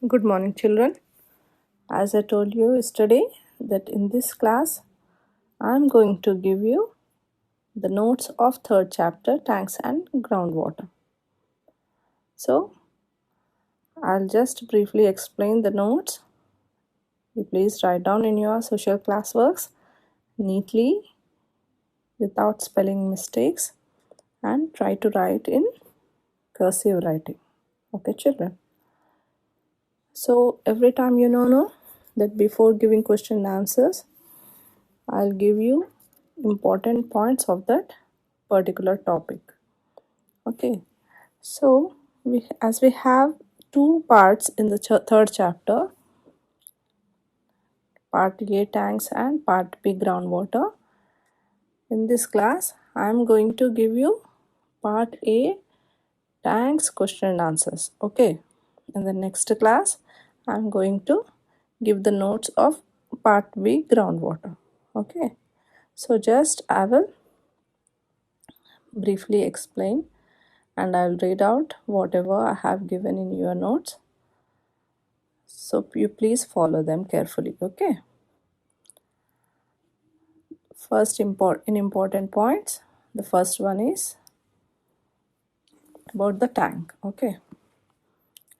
Good morning, children. As I told you yesterday, that in this class, I'm going to give you the notes of third chapter, tanks and groundwater. So, I'll just briefly explain the notes. You please write down in your social class works neatly without spelling mistakes and try to write in cursive writing. Okay, children. So, every time you know that before giving question and answers, I'll give you important points of that particular topic. Okay, so as we have two parts in the third chapter, part A tanks and part B groundwater. In this class, I am going to give you part A tanks question and answers. Okay, in the next class, I am going to give the notes of part B groundwater. Okay, so just I will briefly explain and I'll read out whatever I have given in your notes. So you please follow them carefully, okay? First important points. The first one is about the tank, okay?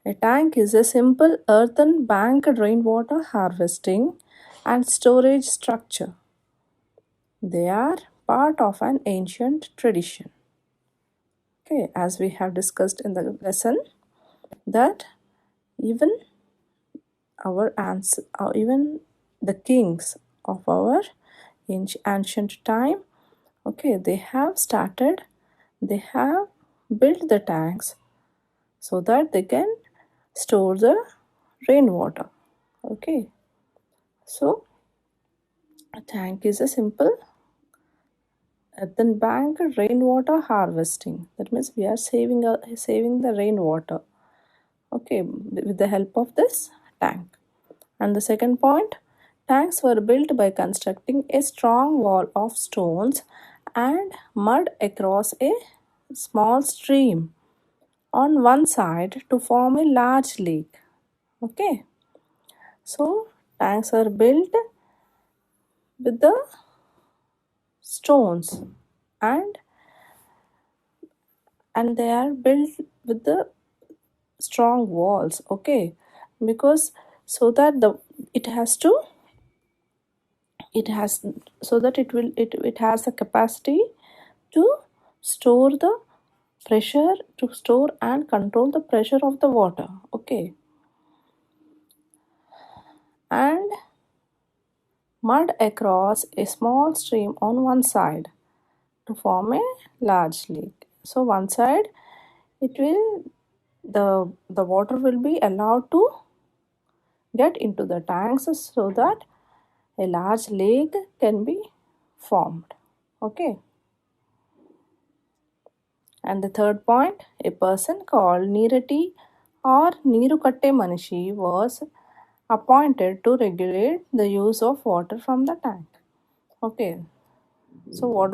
A tank is a simple earthen banked rainwater harvesting and storage structure. They are part of an ancient tradition. Okay, as we have discussed in the lesson, that even even the kings of our ancient time, okay, they have built the tanks so that they can store the rainwater. Okay, so a tank is a simple earthen bank rainwater harvesting. That means we are saving the rainwater, okay, with the help of this tank. And the second point, tanks were built by constructing a strong wall of stones and mud across a small stream on one side to form a large lake. Okay, so tanks are built with the stones and they are built with the strong walls. Okay, because so that it has to it has so that it has the capacity to store the pressure, to store and control the pressure of the water. Okay, and mud across a small stream on one side to form a large lake. So one side it will the water will be allowed to get into the tanks so that a large lake can be formed. Okay, and the third point, a person called Nirati or Nirukatte Manishi was appointed to regulate the use of water from the tank. Okay, so what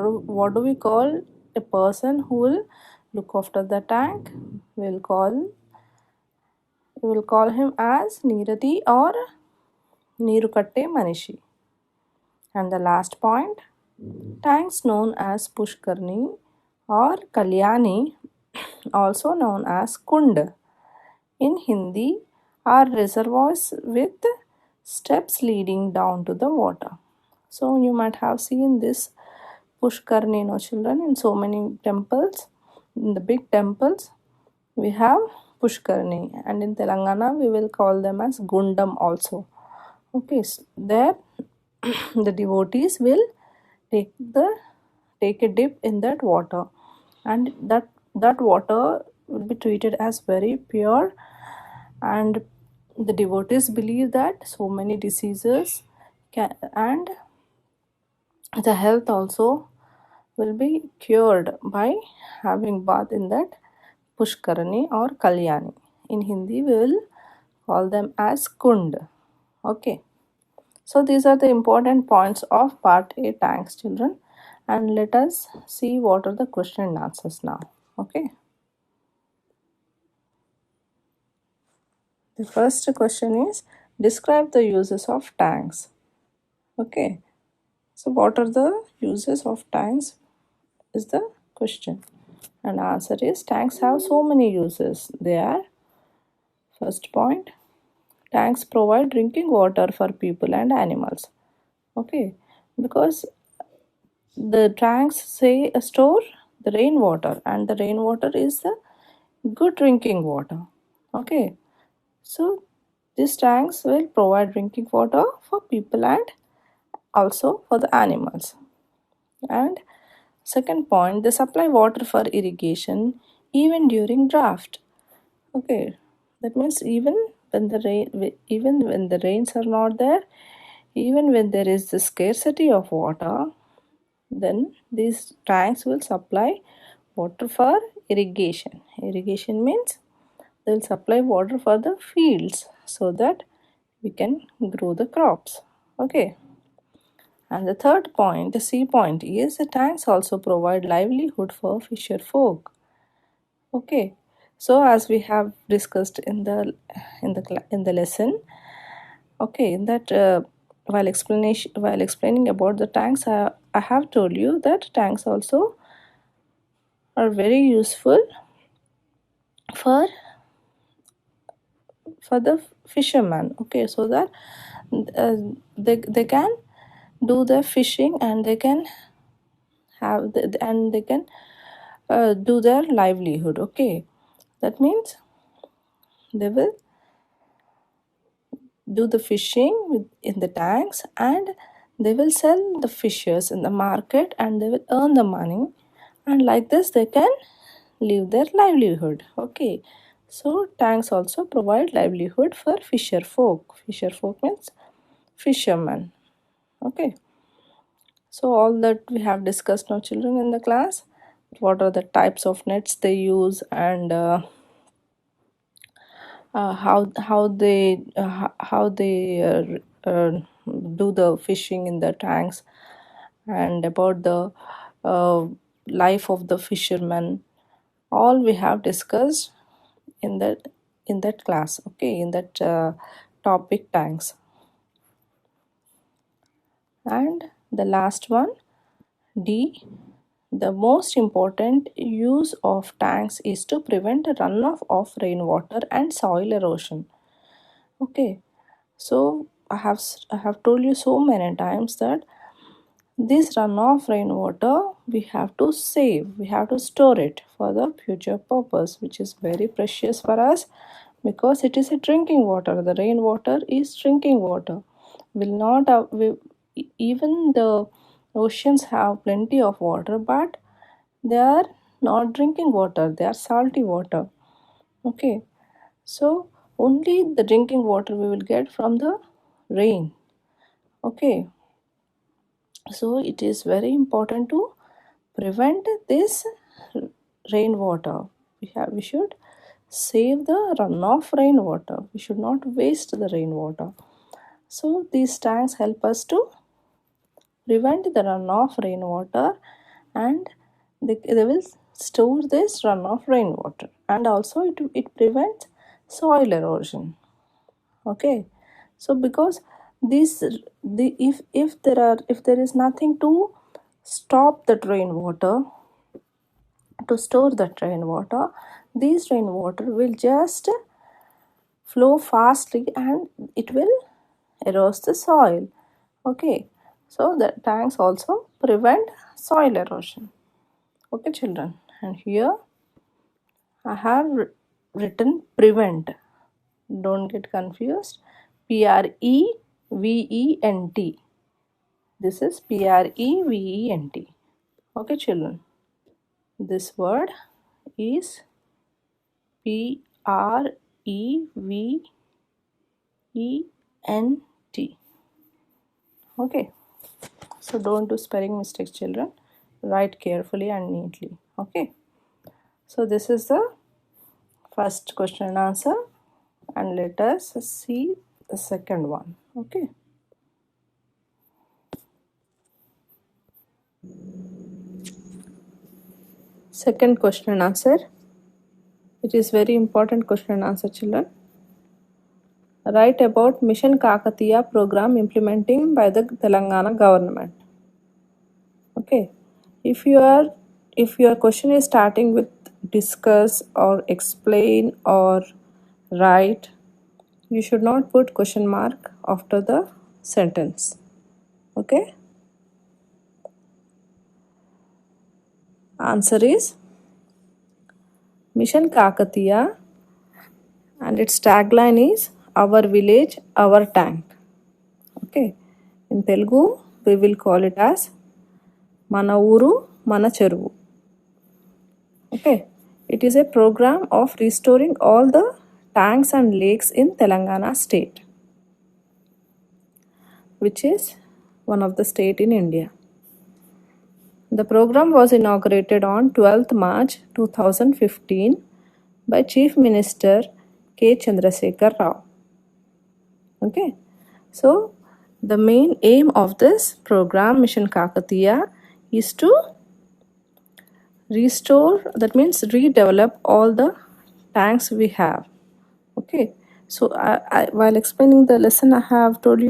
do we call a person who will look after the tank? We will call him as Nirati or Nirukatte Manishi. And the last point, tanks known as Pushkarni or Kalyani, also known as Kund in Hindi, are reservoirs with steps leading down to the water. So you might have seen this Pushkarni, no children, in so many temples. In the big temples, we have Pushkarni, and in Telangana, we will call them as Gundam also. Okay, so there the devotees will take a dip in that water, and that water will be treated as very pure, and the devotees believe that so many diseases and the health also will be cured by having bath in that Pushkarani or Kalyani. In Hindi, we will call them as Kund. Okay. So these are the important points of part A tanks, children. And let us see what are the question and answers now. Okay. The first question is, describe the uses of tanks. Okay, so what are the uses of tanks is the question, and answer is, tanks have so many uses. They are, first point, tanks provide drinking water for people and animals. Okay, because the tanks say store the rainwater, and the rainwater is the good drinking water. Okay, so these tanks will provide drinking water for people and also for the animals. And second point, they supply water for irrigation even during drought. Okay, that means even when the rains are not there, even when there is the scarcity of water, then these tanks will supply water for irrigation. Irrigation means they will supply water for the fields so that we can grow the crops. Okay. And the third point, the C point, is the tanks also provide livelihood for fisher folk. Okay. So as we have discussed in the lesson, okay, in that while explaining about the tanks, I have told you that tanks also are very useful for the fishermen. Okay, so that uh, they can do the fishing, and they can and they can do their livelihood. Okay, that means they will do the fishing in the tanks, and they will sell the fishes in the market, and they will earn the money, and like this they can live their livelihood. Okay, so tanks also provide livelihood for fisher folk. Fisher folk means fishermen. Okay, so all that we have discussed now, children, in the class, what are the types of nets they use, and how they do the fishing in the tanks, and about the uh, life of the fishermen. All we have discussed in that class. Okay, in that topic, tanks. And the last one, D, the most important use of tanks is to prevent runoff of rainwater and soil erosion. Okay, so I have told you so many times that this runoff rainwater we have to save, we have to store it for the future purpose, which is very precious for us, because it is a drinking water. The rainwater is drinking water. Will not even the oceans have plenty of water, but they are not drinking water, they are salty water. Okay, so only the drinking water we will get from the rain. Okay, so it is very important to prevent this rainwater. We should save the runoff rainwater. We should not waste the rainwater. So these tanks help us to prevent the runoff rainwater, and they will store this runoff rainwater, and also it prevents soil erosion. Okay, so because this the if there is nothing to stop that rainwater, to store that rainwater, this rainwater will just flow fastly, and it will erode the soil. Okay, so the tanks also prevent soil erosion. Okay, children, and here I have written prevent. Don't get confused. Prevent. This is prevent. Okay, children. This word is prevent. Okay, so don't do spelling mistakes, children. Write carefully and neatly. Okay, so this is the first question and answer, and let us see the second one. Okay, second question and answer. It is very important question and answer, children. write about Mission Kakatiya program implementing by the Telangana government. Okay, if your question is starting with discuss or explain or write, you should not put question mark after the sentence. Okay, answer is Mission Kakatiya, and its tagline is our village, our tank. Okay, in Telugu we will call it as Mana Uru, Mana Cheruvu. Okay, it is a program of restoring all the tanks and lakes in Telangana state, which is one of the state in India. The program was inaugurated on 12th March 2015 by Chief Minister K. Chandrasekhar Rao. Okay, so the main aim of this program, Mission Kakatiya, is to restore, that means redevelop all the tanks we have. Okay, so while explaining the lesson, I have told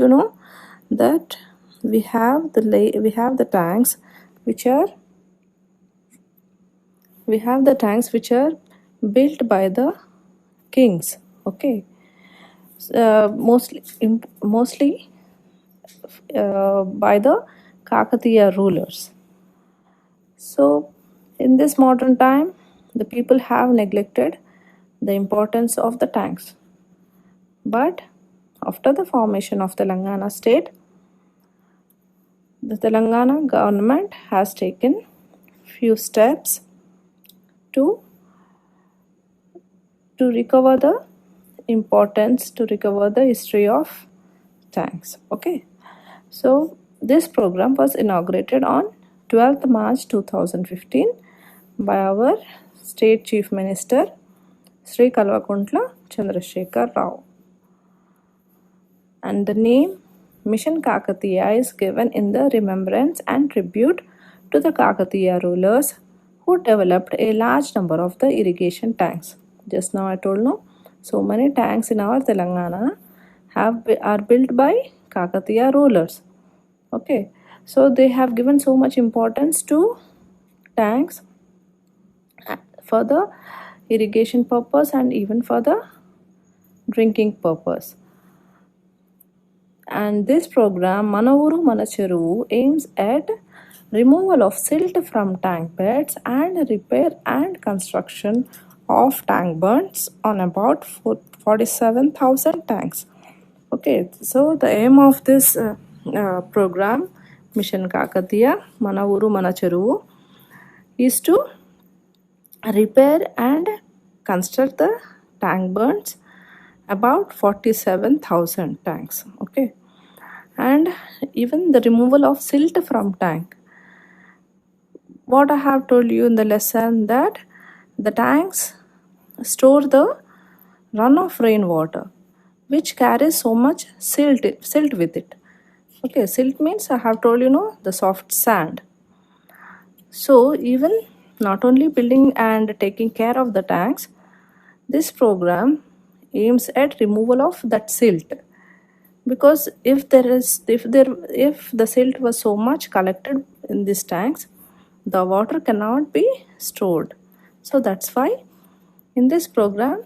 that we have the tanks which are built by the kings. Okay, mostly by the Kakatiya rulers. So in this modern time, the people have neglected the importance of the tanks. But after the formation of Telangana state, the Telangana government has taken few steps to recover the importance, to recover the history of tanks. Okay, so this program was inaugurated on 12th March 2015 by our State Chief Minister Sri Kalvakuntla Chandrasekhar Rao. And the name Mission Kakatiya is given in the remembrance and tribute to the Kakatiya rulers who developed a large number of the irrigation tanks. Just now I told so many tanks in our Telangana are built by Kakatiya rulers. Okay, so they have given so much importance to tanks for the irrigation purpose and even for the drinking purpose. And this program, Mana Uru, Mana Cheruvu, aims at removal of silt from tank beds and repair and construction of tank bunds on about 47,000 tanks. Okay, so the aim of this program, Mission Kakatiya, Mana Uru, Mana Cheruvu, is to repair and construct the tank bunds, about 47,000 tanks. Okay, and even the removal of silt from tank. What I have told you in the lesson, that the tanks store the runoff rainwater, which carries so much silt with it. Okay, silt means, I have told the soft sand. So even not only building and taking care of the tanks, this program aims at removal of that silt, because if the silt was so much collected in these tanks, the water cannot be stored. So that's why in this program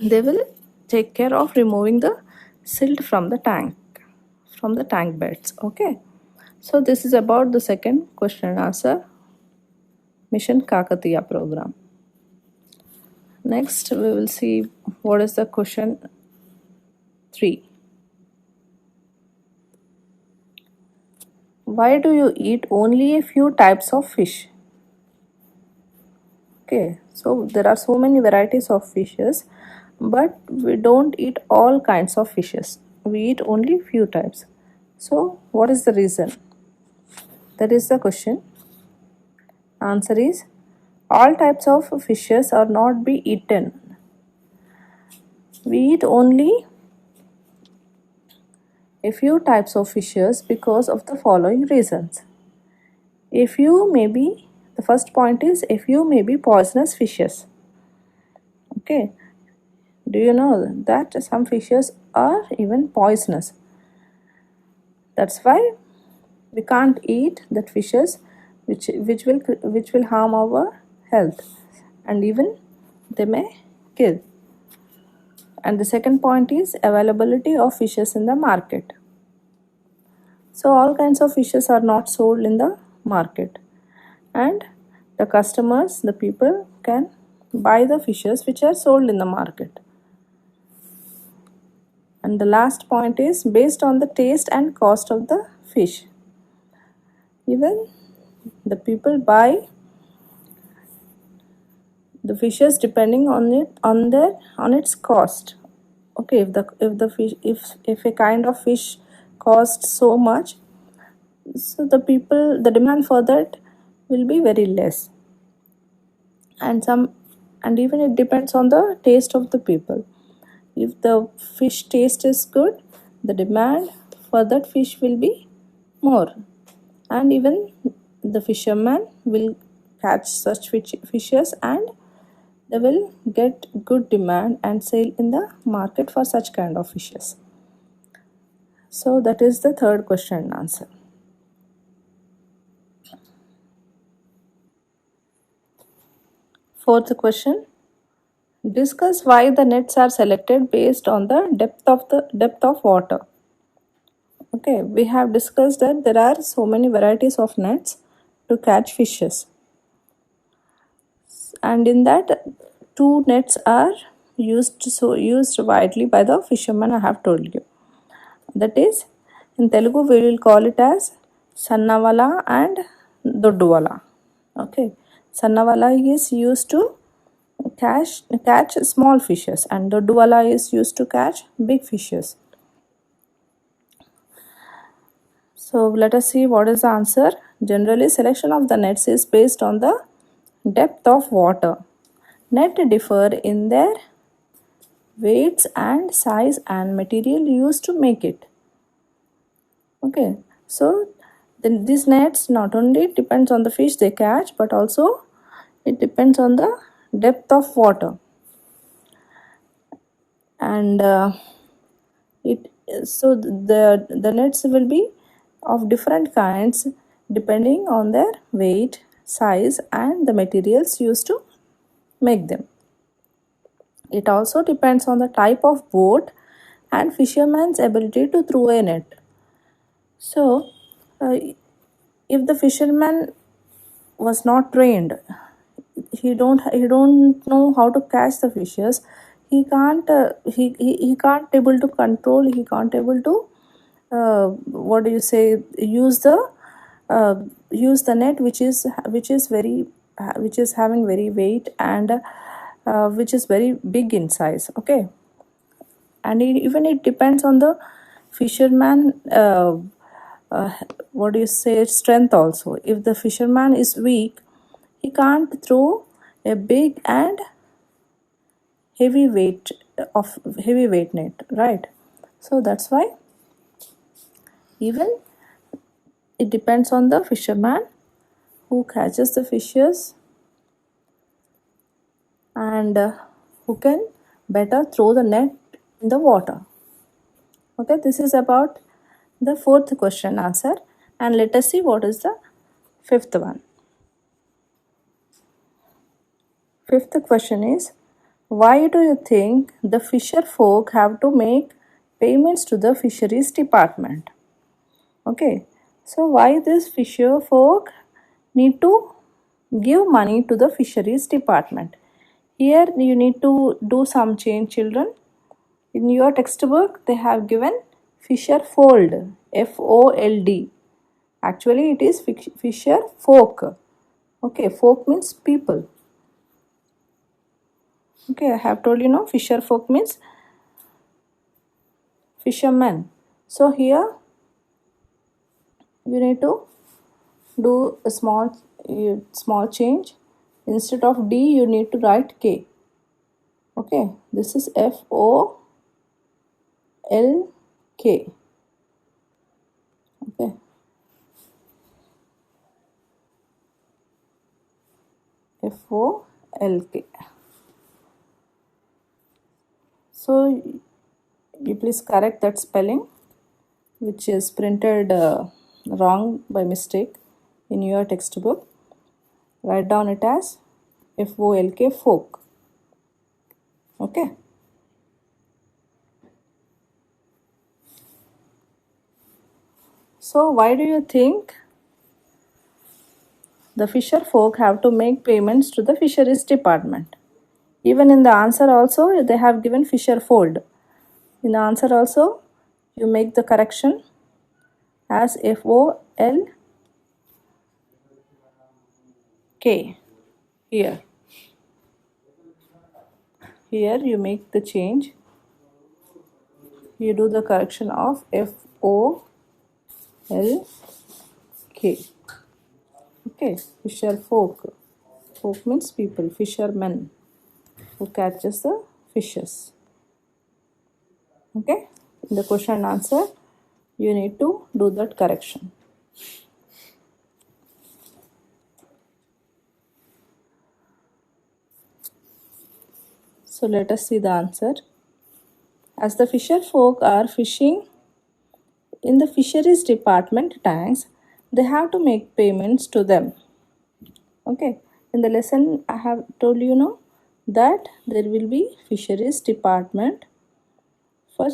they will take care of removing the silt from the tank beds. Okay, so this is about the second question and answer, Mission Kakatiya program. Next we will see what is the question 3. Why do you eat only a few types of fish? Okay, so there are so many varieties of fishes, but we don't eat all kinds of fishes. We eat only few types. So what is the reason? That is the question. Answer is, all types of fishes are not be eaten. We eat only a few types of fishes because of the following reasons. The first point is, a few may be poisonous fishes. Okay, Do you know that some fishes are even poisonous? That's why we can't eat that fishes which will harm our health, and even they may kill. And the second point is availability of fishes in the market. So all kinds of fishes are not sold in the market, and the customers, the people can buy the fishes which are sold in the market. And the last point is based on the taste and cost of the fish. Even the people buy the fishes depending on its cost. Okay, if a kind of fish costs so much, so the demand for that will be very less. And even it depends on the taste of the people. If the fish taste is good, the demand for that fish will be more, and even the fisherman will catch such fishes, and they will get good demand and sale in the market for such kind of fishes. So that is the third question and answer. Fourth question: discuss why the nets are selected based on the depth of water. Okay, we have discussed that there are so many varieties of nets to catch fishes, and in that two nets are used widely by the fishermen. I have told you. That is, in Telugu we will call it as Sannavala and Dodduvala. Okay, Sannavala is used to catch small fishes, and Dodduvala is used to catch big fishes. So let us see what is the answer. Generally, selection of the nets is based on the depth of water. Net differ in their weights and size and material used to make it. Okay, so then these nets not only depends on the fish they catch, but also it depends on the depth of water. And it so the nets will be of different kinds depending on their weight, size, and the materials used to make them. It also depends on the type of boat and fisherman's ability to throw a net. So, if the fisherman was not trained, he don't know how to catch the fishes, he can't able to control, he can't able to what do you say, uh, use the net which is having very weight, and which is very big in size. Okay, and even it depends on the fisherman uh, what do you say, strength also. If the fisherman is weak, he can't throw a big and heavy weight heavy weight net, right? So that's why even it depends on the fisherman who catches the fishes, and who can better throw the net in the water. Okay, this is about the fourth question answer, and let us see what is the fifth one. Fifth question is, why do you think the fisher folk have to make payments to the fisheries department? Okay, so why this fisher folk need to give money to the fisheries department? Here you need to do some change, children. In your textbook, they have given fisher fold, FOLD. Actually, it is fisher folk. Okay, folk means people. Okay, I have told you now, fisher folk means fishermen. So here you need to do a small change. Instead of D, you need to write K. Okay, this is FOLK. Okay, FOLK. So you please correct that spelling which is printed wrong by mistake in your textbook. Write down it as FOLK, folk. Okay. So why do you think the fisher folk have to make payments to the fisheries department? Even in the answer also they have given fisher fold. In the answer also you make the correction as FOLK here. Here you make the change. You do the correction of FOLK. Okay, fisher folk. Folk means people, fishermen who catches the fishes. Okay, in the question and answer, you need to do that correction. So let us see the answer. As the fisher folk are fishing in the fisheries department tanks, they have to make payments to them. Okay, in the lesson I have told you now that there will be fisheries department for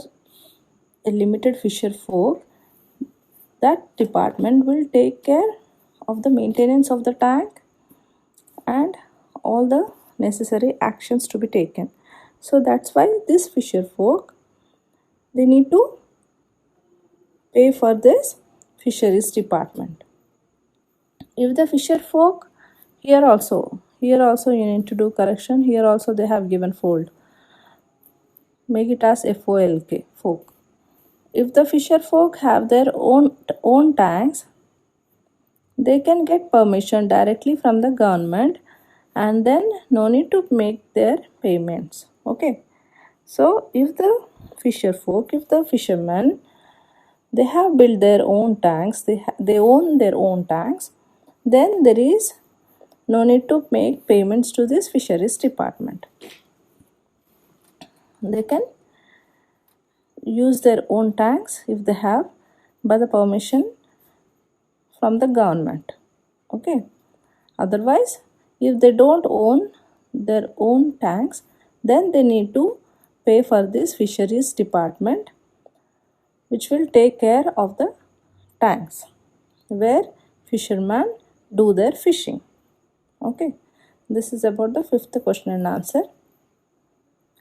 a limited fisher folk. That department will take care of the maintenance of the tank and all the necessary actions to be taken. So that's why this fisher folk, they need to pay for this fisheries department. If the fisher folk, here also you need to do correction. Here also they have given fold. Make it as FOLK, folk. If the fisher folk have their own tanks, they can get permission directly from the government and then no need to make their payments. Okay, so if the fisher folk, if the fishermen, they have built their own tanks, they own their own tanks, then there is no need to make payments to this fisheries department. They can use their own tanks if they have by the permission from the government. Okay, otherwise if they don't own their own tanks, then they need to pay for this fisheries department, which will take care of the tanks where fishermen do their fishing. Okay, this is about the fifth question and answer.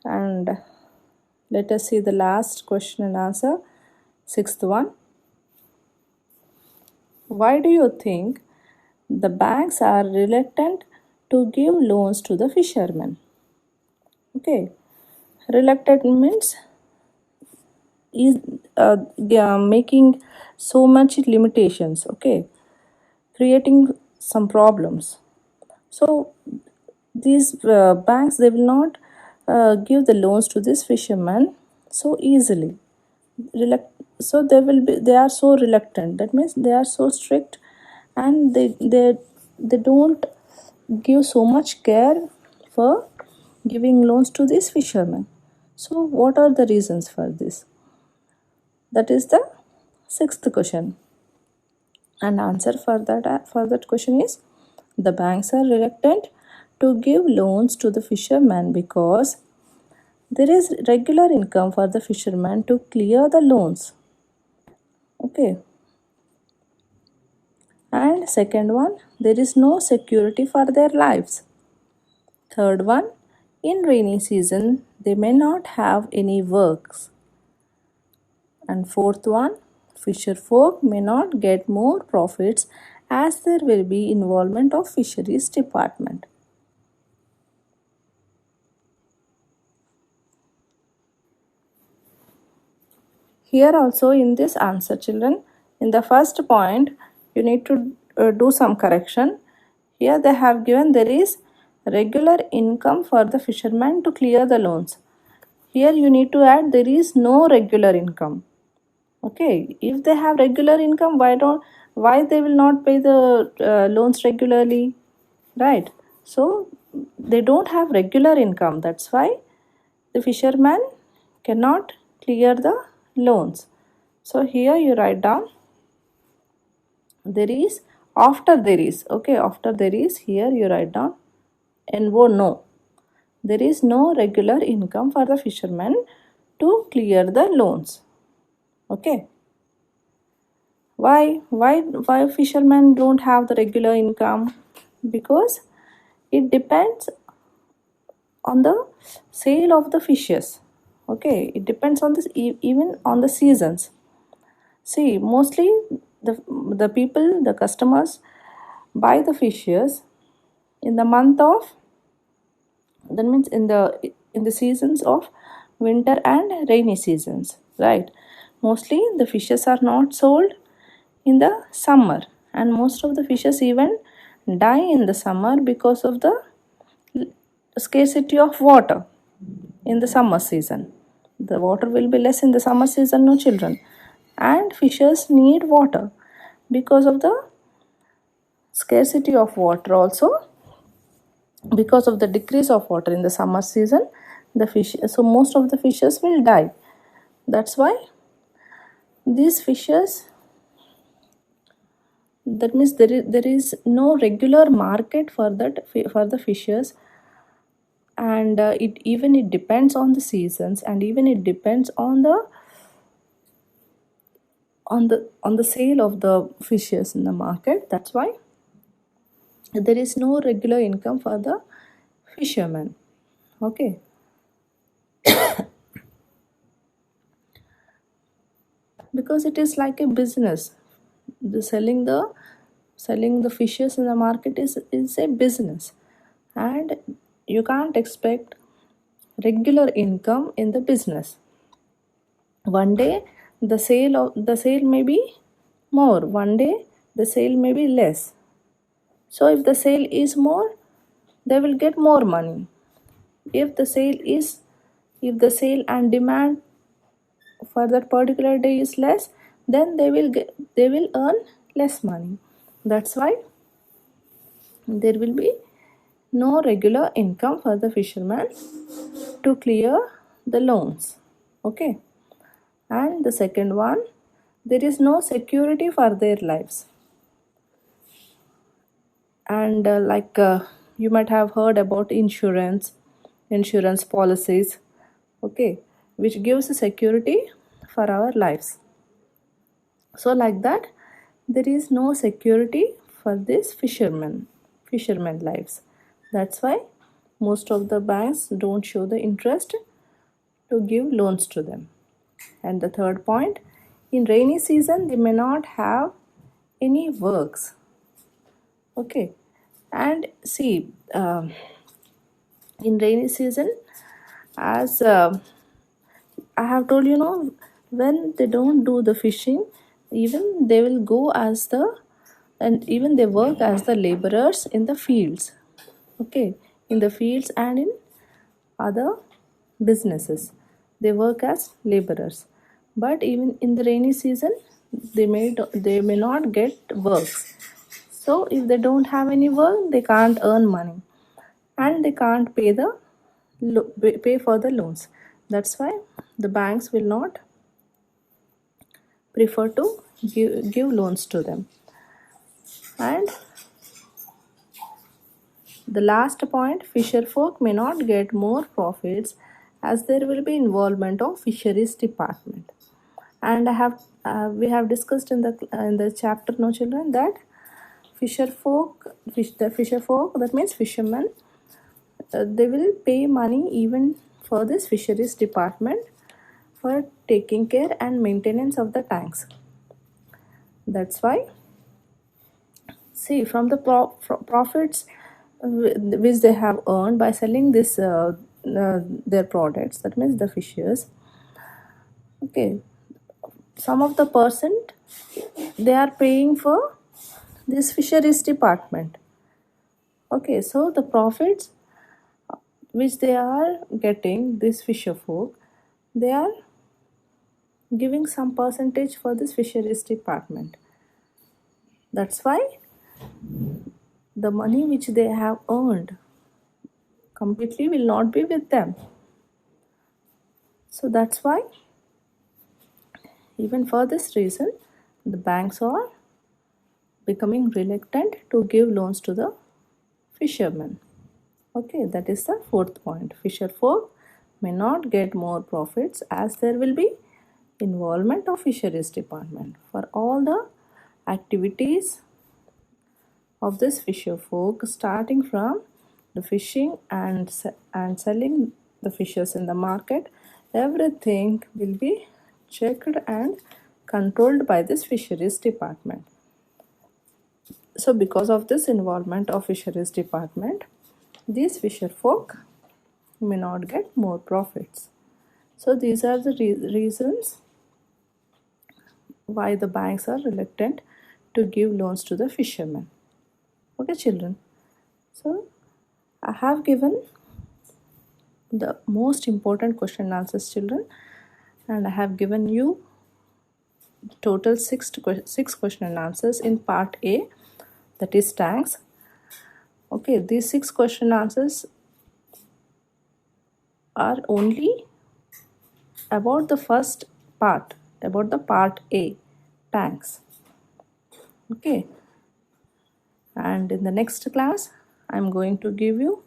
And let us see the last question and answer, sixth one. Why do you think the banks are reluctant to give loans to the fishermen? Okay, reluctant means is making so much limitations. Okay, creating some problems. So these banks, they will not give the loans to this fisherman so easily. So they are so reluctant. That means they are so strict, and they don't give so much care for giving loans to these fishermen. So what are the reasons for this? That is the sixth question. And answer for that question is, the banks are reluctant to give loans to the fishermen because there is regular income for the fishermen to clear the loans. Okay. And second one, there is no security for their lives. Third one, in rainy season they may not have any works. And fourth one, fisher folk may not get more profits as there will be involvement of fisheries department. Here also in this answer, children, in the first point you need to do some correction. Here they have given there is regular income for the fishermen to clear the loans. Here you need to add there is no regular income. Okay, if they have regular income, why they will not pay the loans regularly, right? So they don't have regular income. That's why the fisherman, cannot clear the loans. So here you write down there is, after there is, okay, after there is, here you write down NO, no. There is no regular income for the fishermen to clear the loans. Okay. Why fishermen don't have the regular income? Because it depends on the sale of the fishes. Okay, it depends on this, even on the seasons. See, mostly the people, the customers buy the fishes in the month of, that means in the seasons of winter and rainy seasons, right? Mostly the fishes are not sold in the summer, and most of the fishes even die in the summer because of the scarcity of water in the summer season. The water will be less in the summer season, no children, and fishes need water. Because of the scarcity of water also, because of the decrease of water in the summer season, the fish, so most of the fishes will die. That's why these fishes, that means there is no regular market for that, for the fishes. And it depends on the seasons, and even it depends on the sale of the fishes in the market. That's why there is no regular income for the fishermen. Okay. Because it is like a business. The selling the fishes in the market is a business, and you can't expect regular income in the business. One day the sale may be more, one day the sale may be less. So if the sale is more, they will get more money. If the sale is, if the sale and demand for that particular day is less, then they will earn less money. That's why there will be no regular income for the fishermen to clear the loans. Okay. And the second one, there is no security for their lives. And you might have heard about insurance policies, okay, which gives security for our lives. So like that, there is no security for this fishermen lives. That's why most of the banks don't show the interest to give loans to them. And the third point, in rainy season they may not have any works. Okay. And see, in rainy season, as I have told you, know, when they don't do the fishing, even they will go as the, and even they work as the laborers in the fields. Okay, in the fields and in other businesses, they work as laborers. But even in the rainy season, they may not get works. So if they don't have any work, they can't earn money, and they can't pay for the loans. That's why the banks will not prefer to give loans to them. And the last point, fisher folk may not get more profits as there will be involvement of fisheries department. And we have discussed in the chapter, no children, that the fisher folk, that means fishermen, they will pay money even for this fisheries department for taking care and maintenance of the tanks. That's why, see, from the profits which they have earned by selling their products, that means the fishes, okay, some of the percent they are paying for this fisheries department. Okay, so the profits which they are getting, this fisher folk, they are giving some percentage for this fisheries department. That's why the money which they have earned completely will not be with them. So that's why, even for this reason, the banks are becoming reluctant to give loans to the fishermen. Okay, that is the fourth point. Fisher folk may not get more profits as there will be involvement of fisheries department for all the activities of this fisher folk, starting from the fishing and selling the fishes in the market. Everything will be checked and controlled by this fisheries department. So because of this involvement of fisheries department, these fisher folk may not get more profits. So these are the reasons why the banks are reluctant to give loans to the fishermen. Okay, children. So I have given the most important question and answers, children, and I have given you total six question and answers in part A, that is tanks. Okay, these 6 question answers are only about the first part, about the part A, tanks. Okay, and in the next class I'm going to give you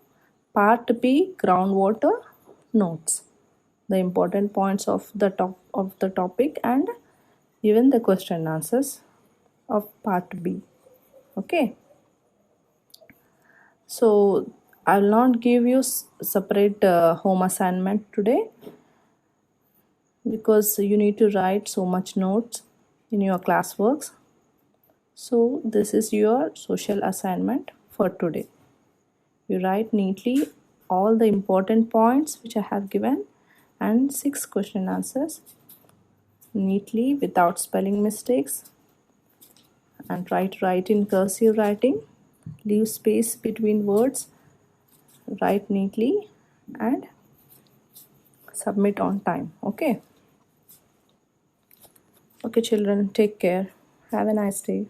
part B, groundwater notes, the important points of the topic, and even the question and answers of part B. Okay, so I will not give you separate home assignment today, because you need to write so much notes in your classworks. So this is your social assignment for today. You write neatly all the important points which I have given and 6 question answers neatly without spelling mistakes, and try to write in cursive writing. Leave space between words, write neatly, and submit on time. Okay, children, take care. Have a nice day.